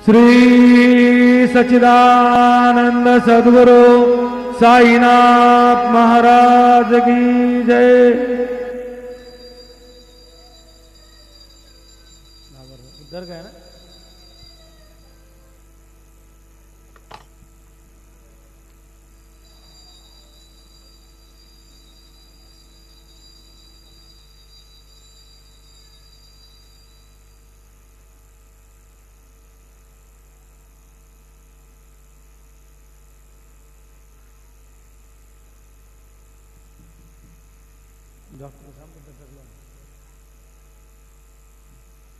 श्री सच्चिदानंद सद्गुरु साईनाथ महाराज की जय। इधर गए ना डॉक्टर साहब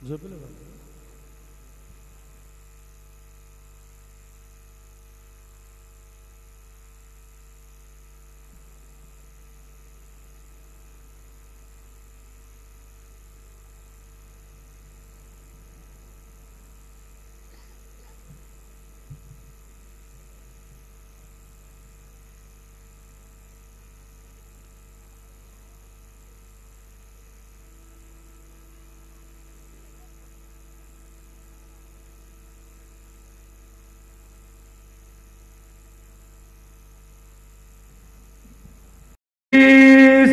झोपले बा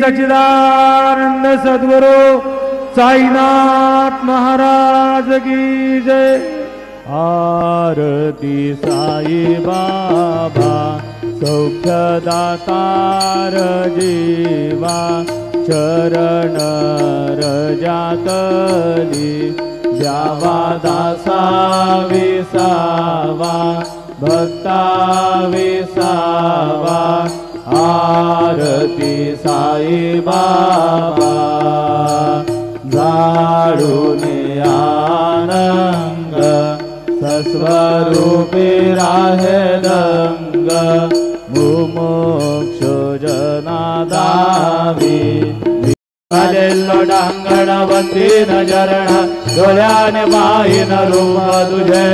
सच्चिदानंद सद्गुरु साईनाथ महाराज की जय। आरती साई बाबा सौख्यदातार जीवा चरण रजातली द्यावा दासा विसावा भक्ता विसावा। आरती साई बाबा जाडूने आनंद सस्वरूपी राहे दंग मुमुक्षु जना दावी आलेलो डांगण वंदीन जरण डोळ्याने पाहिन रूप तुझे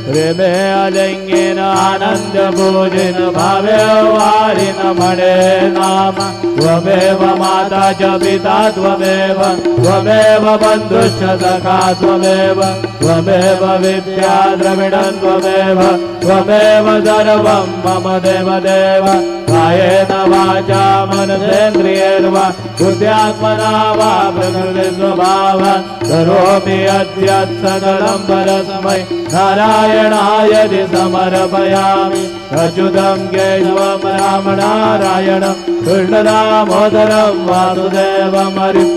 प्रेमे अलिंगेन आनंद पूजिन भावे वारिन म्हणे नाम त्वमेव माता च पिता त्वमेव त्वमेव बन्धुश्च सखा त्वमेव त्वमेव विद्या द्रविणं त्वमेव त्वमेव सर्वं मम देवदेव कायेन वाचा मनसेन्द्रियैर्वा बुद्ध्यात्मना वा प्रकृतिस्वभावात् करोमि यद्यत् सकलं परस्मै नारायणाय समर्पयामि। अच्युतं केशवं रामनारायणं कृष्णदामोदरं वासुदेवं हरिं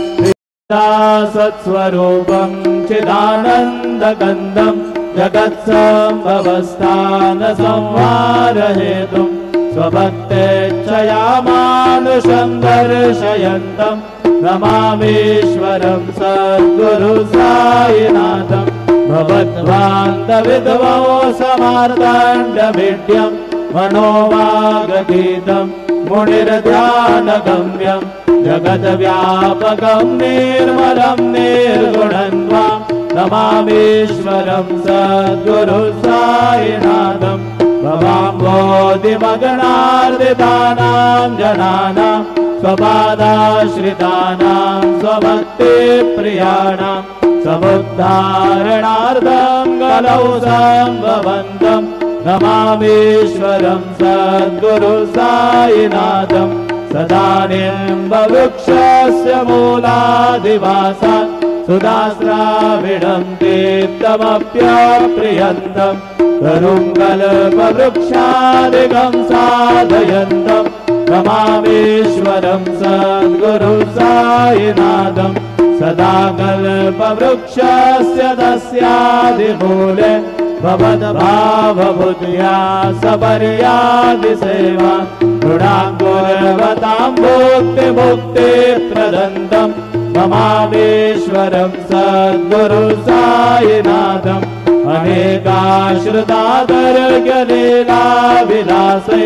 सत्स्वरूपं चिदानन्दकन्दं जगत्सम्भवस्थानसंहारहेतुं स्वभक्तेच्छया मानुषं दर्शयन्तं नमामीश्वरं सद्गुरु साईनाथं। भवद्भान्तविद्वो समार्ताण्डभिड्यं मनोवागतीतं मुनिर्ध्यानगम्यं जगद्व्यापकं निर्मलं निर्गुणं त्वां नमामीश्वरं सद्गुरु साईनाथं। भवाम्भोधिमगणार्दितानां जनानां स्वपादाश्रितानां स्वभक्तिप्रियाणां समुद्धारणार्थं कलौ सम्भवन्तं नमामीश्वरं सद्गुरु साईनाथं। सदा निम्बवृक्षस्य मूलाधिवासात् सुधास्राविणं तीर्थमप्यप्रियन्तं करुङ्गल्पवृक्षादिकं साधयन्तं नमामीश्वरं सद्गुरु साईनाथं। सदा कल्पवृक्षस्य तस्यादिमूले भवद्भावबुद्ध्या सपर्यादिसेवा दृढाङ्कुर्वतां भुक्तिमुक्तिप्रदन्तं नमामीश्वरं सद्गुरु साईनाथम्। अनेकाश्रितादर्गलीलाविलासे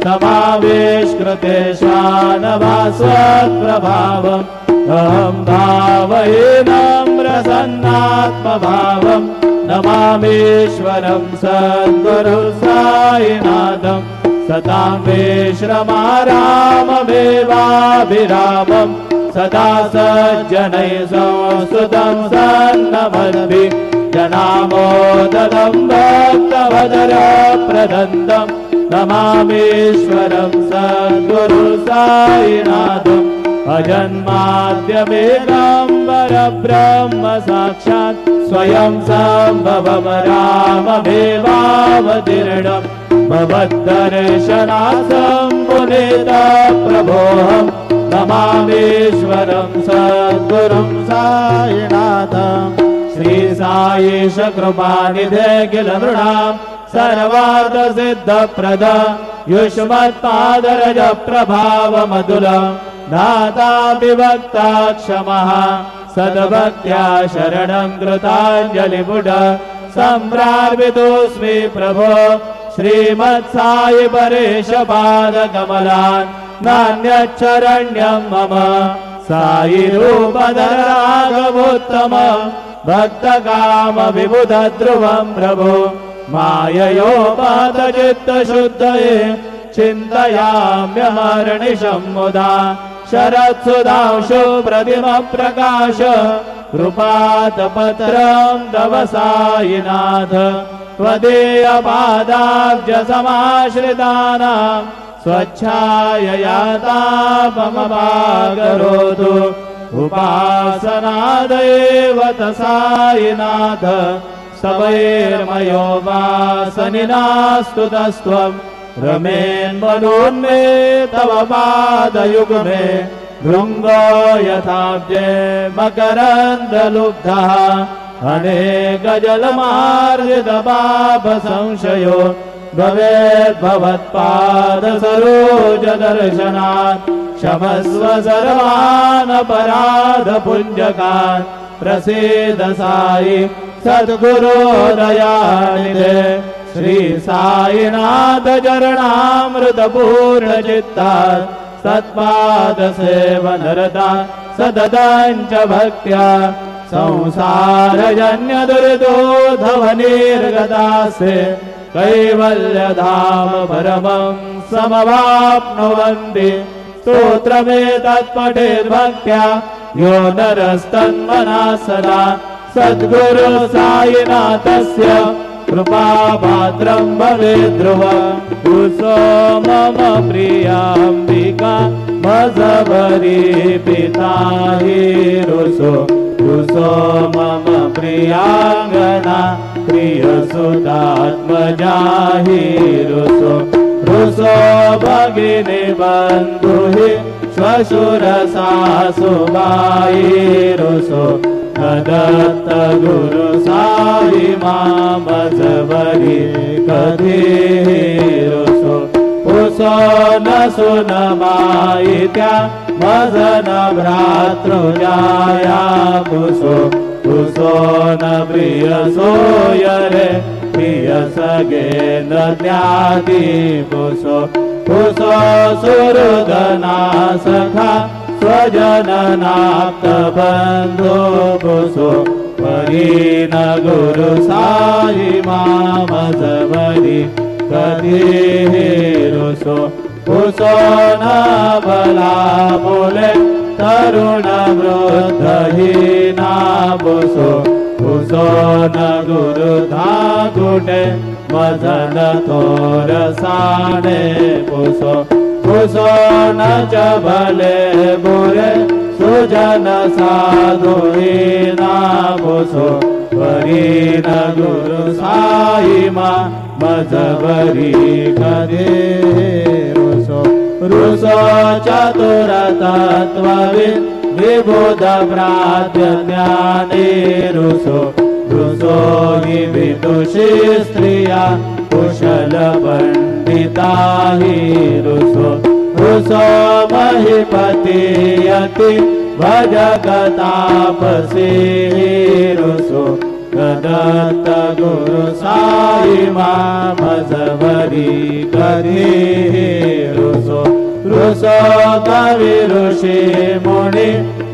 समावेशकृतेष्वानभास्वत्प्रभावम् अहं भावहीनं प्रसन्नात्मभावं नमामीश्वरं सद्गुरु साईनाथं। सतां विश्रमाराममेवाभिरामं सदा सज्जनैः संस्तुतं सन्नमद्भिः जनामोदनं भक्तवदरप्रदन्दं नमामीश्वरं सद्गुरु साईनाथम् अजन्माद्यमेकं परब्रह्म साक्षात् स्वयं सम्भवं राममेवावतीर्णम् भवद्दर्शनार्थं पुनीतप्रभोऽहं नमामीश्वरं सद्गुरुं साईनाथम् श्री साईश कृपानिधे किल नृणां सर्वार्थसिद्धप्रद युष्मत्पादरज प्रभावमतुलं दाता विभक्ता क्षमः सद्भक्त्या शरणं कृताञ्जलिमुड सम्प्रार्पितोऽस्मि प्रभो श्रीमत्साई परेश पादकमलान् नान्यच्छरण्यं मम साई रूपधर राघवोत्तम भक्तकाम विबुध ध्रुवं प्रभो माययोपातचित्तशुद्धये चिन्तयाम्यहर्निशं मुदा शरत्सुधांशु प्रतिमप्रकाश कृपातपत्रं तव साईनाथ त्वदीयपादाब्जसमाश्रितानां स्वच्छायया तापमपाकरोतु उपासनादेव साईनाथ सबैर्मयोपासनिनास्तुतस्त्वं रमेन्मनोन्मे तव पादयुग्मे भृङ्गो यथाब्जे मकरन्दलुब्धः अनेकजलमार्जितपापसंशयो भवेद्भवत्पादसरोजदर्शनात् क्षमस्व सर्वानपराधपुञ्जकान् प्रसीद साई सद्गुरो दयानिधे श्री साईनाथ चरणामृतपूर्णचित्तात् सत्पादसेवनरता सततं च भक्त्या संसारजन्यदुरितोधवनिर्गतास्ते कैवल्यधाम परमं समवाप्नुवन्ति स्तोत्रमेतत्पठेद्भक्त्या यो नरस्तन्मनः सदा सद्गुरु साईनाथस्य कृपापात्रं भवेत् ध्रुवम् कुसो मम प्रियाम्बिका मजबरी पिता हिरुसो कुसो मम प्रियाङ्गना प्रियसुतात्मजा हिरुसो रुसो भगिनी बन्धुहि श्वशुरसासुबायिरुसो दत्त गुरु साई मामजबरी कधीरुसो पुसो न सुनमायित्या मजन भ्रातृजाया पुसो पुसो न प्रियसो यरे प्रिय सगे न ज्ञाति पुसो पुसो सुहृदना सखा स्वजननाप्तबन्धो पुसो परीन गुरु साई मामजबरी कधीरुसो पुसो न बला बोले तरुण वृद्धहीना पुसो पुसो न गुरु धाकुटे मजन तोरसाने पुसो पुसो न च भले बुरे सुजन साधुहीना पुसो परीन गुरु साई मजबरी कधीरुसो रुसो चतुरतत्त्वविद् विबुध प्राज्ञानी रुसो रुसो हि विदुषी स्त्रिया कुशल पंडिता हि रुसो रुसो महिपतियति भजगतापसी रुसो दत्त गुरु साई मामजबरी कधीरुसो रुसो कवि ऋषि मुनि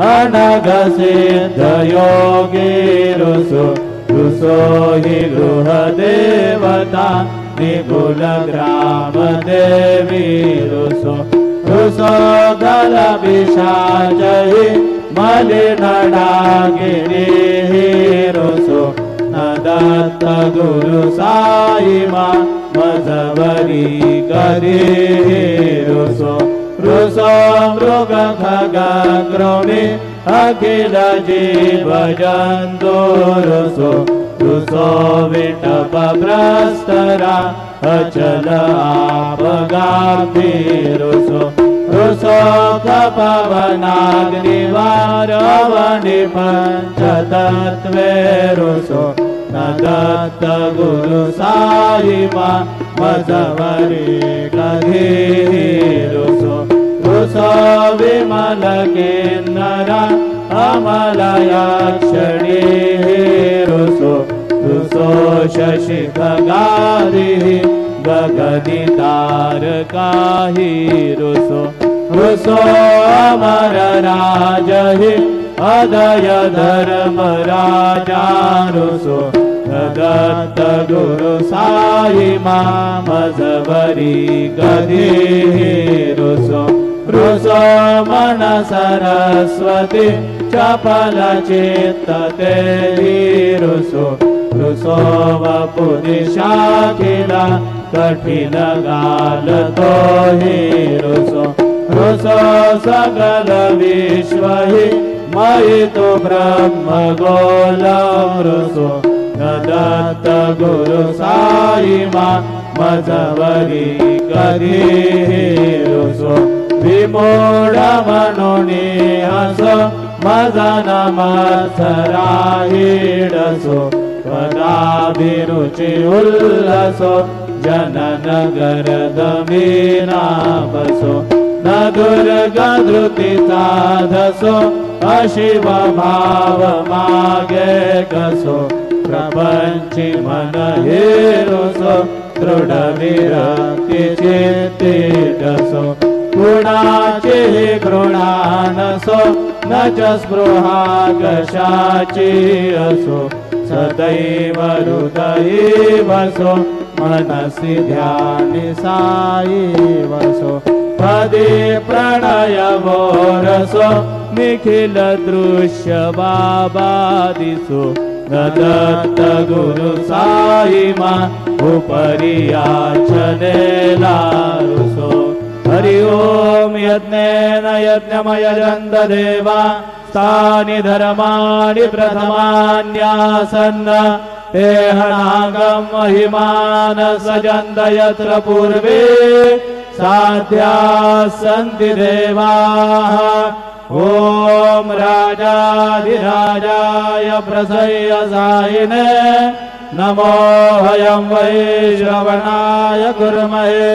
अनघ सिद्ध योगी रुसो रुसो हि गृह देवता निगुल ग्राम देवी रुसो रुसो गल पिशाचहि मलिन डागिनी रुसो न दत्त गुरु साई मा मजवरी कधी रुसो रुसो मृग खग क्रोणी अखिल जीव जंतु रुसो रुसो विटप भ्रष्टरा अचल आपगामी रुसो रुसो पवनाग्निवारवणि पंचतत्वे रुसो न दत्त गुरु साई मा मजवरी कधी रुसो रुसो विमल किन्नरा अमलयाक्षणी रुसो रुसो शशि खगारि गगनि तारकाहि रुसो रुसो अमर राज अदय धर्म राजा रुसो दत्त गुरु साई मा मजवरी कधी रुसो रुसो मन सरस्वती चपल चित्त ते रुसो रुसो वपुदिशाखिला कठिन गाल तो ही रुसो रुसो सकल विश्व ही मयि तो ब्रह्म गोलम रुसो दत्त गुरु साई मा मजवरी कधी रुसो विमूढ मनोनी हसो मजन मत्सराहिडसो पदाभिरुचि उल्लसो जनन गरदमीना बसो न दुर्गा धृति साधसो अशिव भाव मागे कसो प्रपंची मन हेरुसो दृढ विरक्ति चित्तिडसो गुणाचे गृणानसो न च स्पृहा कशाची असो सदैव हृदयी वसो मनसि ध्यानि साई वसो पदे प्रणय रसो निखिल दृश्य बाबा दिसो दत्त गुरु साई मा उपरि याचनेला रुसो हरि ओम यज्ञेन यज्ञमयजन्त देवा तानि धर्माणि प्रथमान्यासन् तेहनागं महिमान सजन्त यत्र पूर्वे साध्याः सन्ति देवाः ओम राजाधिराजाय प्रसय्यसायिने नमो हयं वै श्रवणाय कुर्महे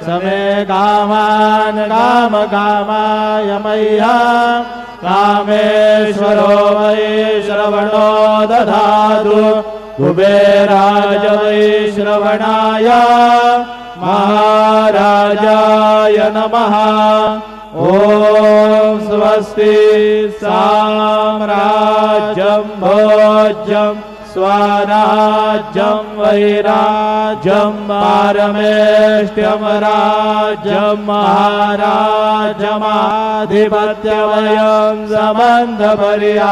समे कामान् कामकामाय मह्यं कामेश्वरो वै श्रवणो दधातु कुबेराज वै श्रवणाय महाराजाय नमः ओम स्वस्ति साम्राज्यं भोज्यं स्वराज्यं वैराज्यं पारमेष्ट्यं राज्यं महाराजमाधिपत्यवयं समन्धपर्यात्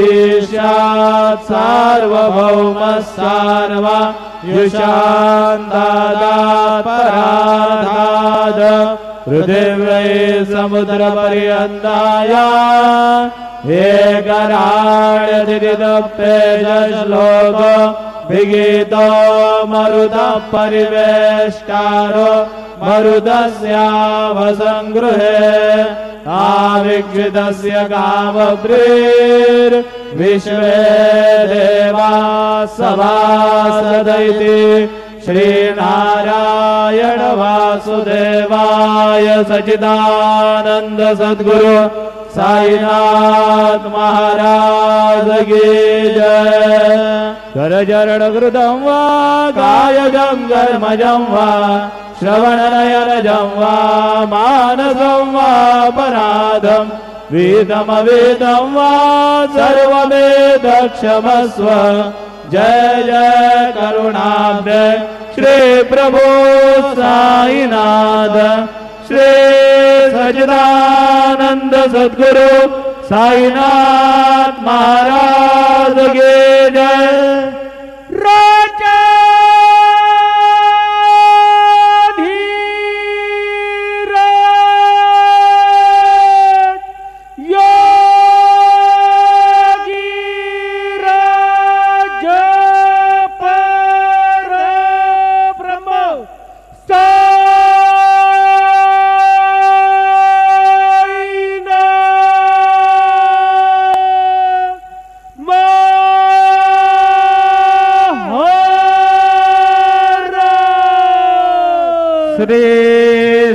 ईशात् सार्वभौमस्सार्वा युषान्दादात् पराधाद पृथिव्यै समुद्रपर्यन्ताय एकराळ्यदिदप्तेजश्लोक विगीतो मरुतः परिवेष्टारो मरुतस्यावसङ्गृहे आवीक्षितस्य कामभ्रीर्विश्वे देवाः सभासदैति श्रीनारायण वासुदेवाय सच्चिदानंद सद्गुरु साईनाथ महाराज की जय। करचरण कृतं वा कायजं कर्मजं वा श्रवणनयनजं वा मानसं वा अपराधं वेदमवेदं वा सर्ववेदक्षमस्व। जय जय करुणाब्धे श्री प्रभु साईनाथ श्री सच्चिदानंद सद्गुरु साईनाथ महाराज की जय।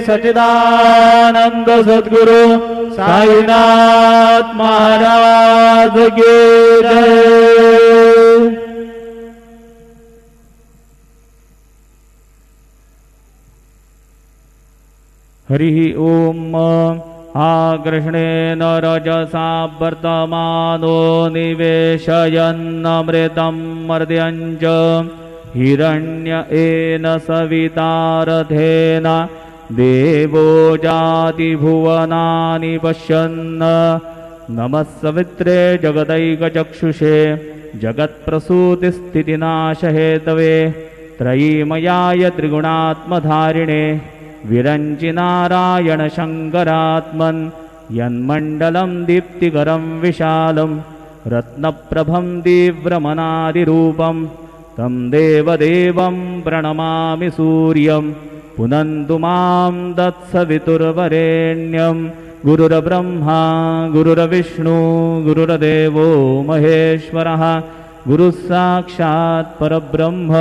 सच्चिदानंद सद्गुरु साईनाथ महाराज की जय। हरि ओम। आकृष्णेन रजसा वर्तमानो निवेशयन्नमृतं मर्द्यञ्च हिरण्येन सवितारथेन देवो जातिभुवनानि पश्यन्। नमः सवित्रे जगदैकचक्षुषे जगत्प्रसूतिस्थितिनाशहेतवे त्रयीमयाय त्रिगुणात्मधारिणे विरञ्चि नारायण शङ्करात्मन् यन्मण्डलं दीप्तिकरं विशालं रत्नप्रभं तीव्रमनादिरूपं तं देवदेवं प्रणमामि सूर्यं पुनन्तु मां तत्सवितुर्वरेण्यं। गुरुर्ब्रह्मा गुरुर्विष्णु गुरुर्देवो महेश्वरः गुरुः साक्षात् परब्रह्म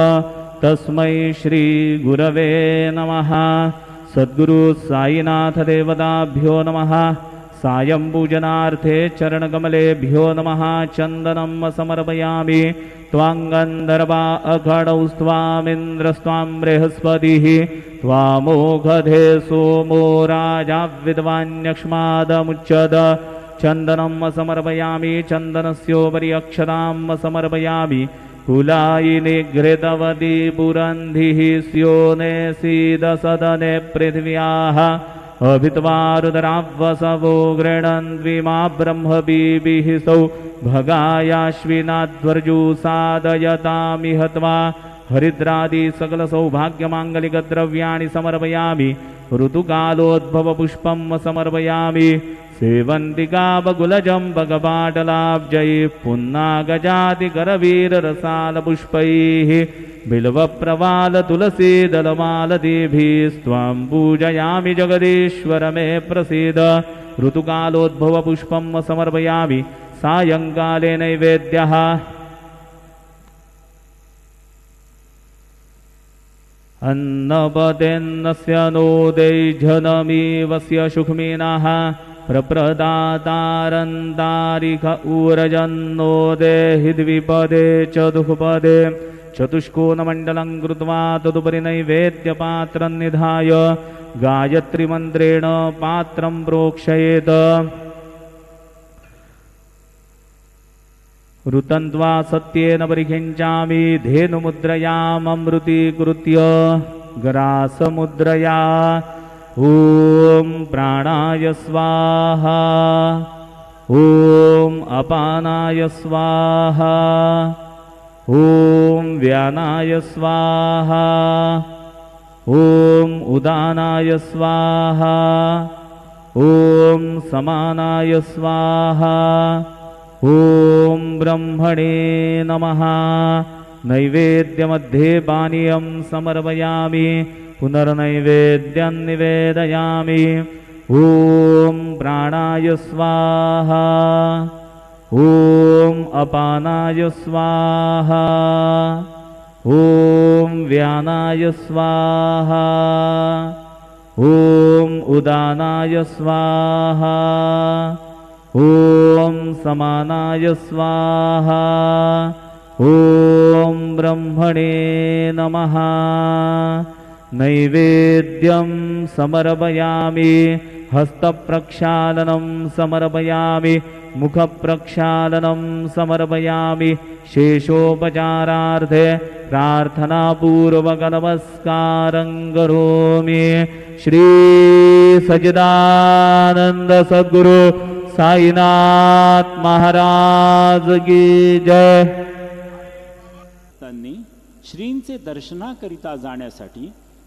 तस्मै श्री गुरवे नमः। सद्गुरु साईनाथ देवताभ्यो नमः। सायं पूजनार्थे चरणकमलेभ्यो नमः। चन्दनं समर्पयामि त्वाङ्गन्धर्वा अखडौ स्वामिन्द्रस्त्वां बृहस्पतिः त्वामोघधे सोमो राजा विद्वान्यक्ष्मादमुच्यत। चन्दनं समर्पयामि चन्दनस्योपरि अक्षतां समर्पयामि। कुलायिनि घृतवती पुरन्धिः स्योने सीदसदने पृथिव्याः अभित्वा रुद्रावसवो गृह्णन्त्विमा ब्रह्मबीभिः सौ भगायाश्विनाध्वर्जु सादयतामि हत्वा। हरिद्रादि सकलसौभाग्यमाङ्गलिकद्रव्याणि समर्पयामि। ऋतुकालोद्भवपुष्पं समर्पयामि। सेवन्तिकाबकुलजं भगपाटलाब्जैः पुन्नागजातिकरवीररसालपुष्पैः बिल्वप्रवालतुलसीदलमालतीभिस्त्वां पूजयामि जगदीश्वर मे प्रसीद। ऋतुकालोद्भवपुष्पं समर्पयामि। सायङ्काले नैवेद्यः अन्नपतेन्नस्य नोदैझनमीवस्य सुख्मिनः प्रप्रदातारन्तारिक ऊरजन्नो देहि द्विपदे चतुःपदे चतुष्कोणमण्डलं कृत्वा तदुपरि नैवेद्यपात्रं निधाय गायत्रीमन्त्रेण पात्रं प्रोक्षयेत्। ऋतन्त्वा सत्येन परिखिञ्चामि धेनुमुद्रयाममृतीकृत्य ग्रासमुद्रया। ॐ प्राणाय स्वाहा ॐ अपानाय स्वाहा ॐ व्यानाय स्वाहा ॐ उदानाय स्वाहा ॐ समानाय स्वाहा ॐ ब्रह्मणे नमः। नैवेद्यमध्ये पानीयं समर्पयामि। पुनर्नैवेद्यं निवेदयामि। ॐ प्राणाय स्वाहा ॐ अपानाय स्वाहा ॐ व्यानाय स्वाहा ॐ उदानाय स्वाहा ॐ समानाय स्वाहा ॐ ब्रह्मणे नमः। नैवेद्यं समर्पयामि। हस्तप्रक्षालनं समर्पयामि। मुखप्रक्षालनं समर्पयामि। शेषोपचारार्थे प्रार्थनापूर्वकनमस्कारं करोमि। श्री सच्चिदानंद सद्गुरु साईनाथ महाराज की जय। त्यांनी श्रींचे दर्शनाकरिता जाण्यासाठी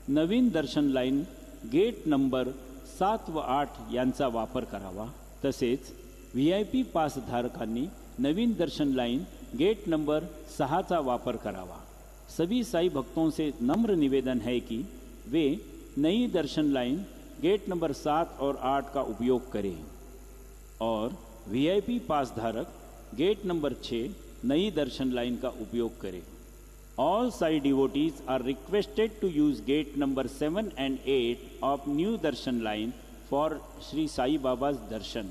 नवीन दर्शन लाईन गेट नंबर 7 व 8 यांचा वापर करावा। तसेच VIP पास धारकांनी नवीन दर्शन लाइन गेट नंबर 6 का वापर करावा। सभी साई भक्तों से नम्र निवेदन है कि वे नई दर्शन लाइन गेट नंबर 7 और 8 का उपयोग करें और VIP पास धारक गेट नंबर 6 नई दर्शन लाइन का उपयोग करें। All Sai devotees are requested to use gate number 7 and 8 of New Darshan line for Sri Sai Baba's darshan.